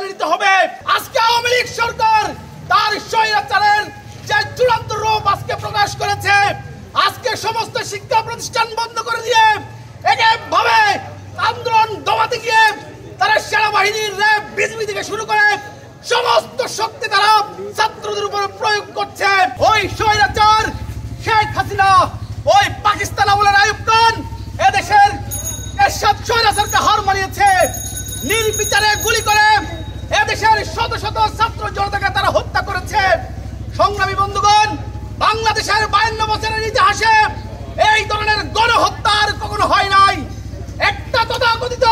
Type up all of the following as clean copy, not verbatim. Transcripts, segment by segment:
মেনে নিতে হবে। আজকে আওয়ামী লীগ সরকার তার স্বৈরাচারের যে চূড়ান্ত রূপ আজকে প্রকাশ করেছে। আজকে সমস্ত শিক্ষা প্রতিষ্ঠান বন্ধ করে দিয়ে একভাবে আন্দোলন দমাতে গিয়ে তারা সেনাবাহিনীর র্যাব বিজিবি থেকে শুরু করে সমস্ত শক্তি তারা ছাত্রদের উপর প্রয়োগ করছে। ওই স্বৈরাচার শেখ হাসিনা, ওই পাকিস্তান আমলের আইয়ুব খান এদেশের এরশাদ স্বৈরাচারকে হার মানিয়েছে। নির্বিচারে গুলি করে এদেশের শত শত ছাত্র জনতাকে তারা হত্যা করেছে। সংগ্রামী বন্ধুগণ, বাংলাদেশের 52 বছরের ইতিহাসে এই ধরনের গণহত্যার কখনো হয় নাই। একটা তথাকথিত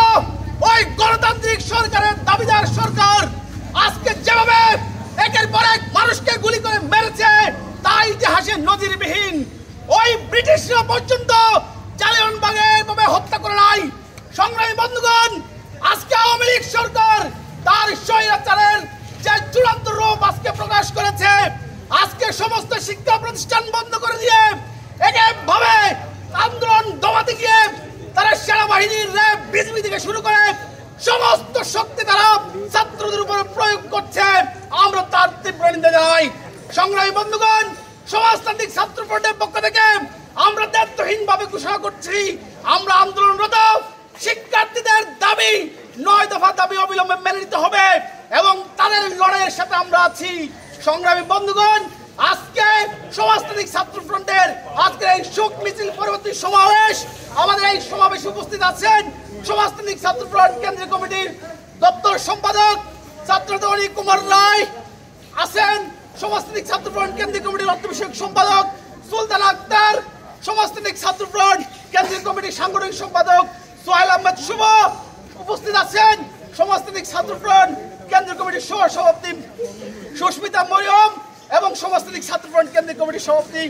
ওই গণতান্ত্রিক সরকারের দাবিদার সরকার আজকে যেভাবে একের পর এক মানুষকে গুলি করে মেরেছে তা ইতিহাসে নজিরবিহীন। ওই ব্রিটিশরা পর্যন্ত জালিয়ানবাগে এভাবে হত্যা করে নাই। সংগ্রামী বন্ধুগণ, আজকে আওয়ামী লীগ সরকার তার স্বৈরাচারের যে চূড়ান্ত রূপ আজকে প্রকাশ করেছে। আজকে সমস্ত শিক্ষা প্রতিষ্ঠান বন্ধ করে দিয়ে একভাবে আন্দোলন দমাতে গিয়ে তারা সেনাবাহিনীর র্যাব বিজিবি থেকে শুরু করে সমস্ত শক্তি তারা ছাত্রদের উপর প্রয়োগ করছে। আমরা তার তীব্র নিন্দা জানাই। সংগ্রামী বন্ধুগণ, সমাজতান্ত্রিক ছাত্র ফ্রন্টের পক্ষ থেকে আমরা দায়িত্বহীনভাবে ঘোষণা করছি, আমরা আন্দোলনরত শিক্ষার্থীদের দাবি 9 দফা দাবি অবিলম্বে মেনে নিতে হবে এবং তাদের লড়াইয়ের সাথে আমরা আছি। সংগ্রামী বন্ধুগণ, আজকে সমাজতান্ত্রিক ছাত্র ফ্রন্টের আজকে এই শোক মিছিল পরবর্তী সমাবেশ, আমাদের এই সমাবেশে উপস্থিত আছেন সমাজতান্ত্রিক ছাত্র ফ্রন্ট কেন্দ্রীয় কমিটির দপ্তর সম্পাদক ছাত্রদলী কুমার রায় আছেন, সমাজতান্ত্রিক ছাত্র ফ্রন্ট কেন্দ্রীয় কমিটির অর্থ বিষয়ক সম্পাদক সুলতান আক্তার, সমাজতান্ত্রিক ছাত্র ফ্রন্ট কেন্দ্রীয় কমিটির সাংগঠনিক সম্পাদক সোহেল আহমেদ শুভ উপস্থিত আছেন, সমাজতান্ত্রিক ছাত্র ফ্রন্ট কেন্দ্রীয় কমিটির সহ সভাপতি সুস্মিতা মরিয়ম এবং সমাজতান্ত্রিক ছাত্র ফ্রন্ট কেন্দ্রীয় কমিটির সভাপতি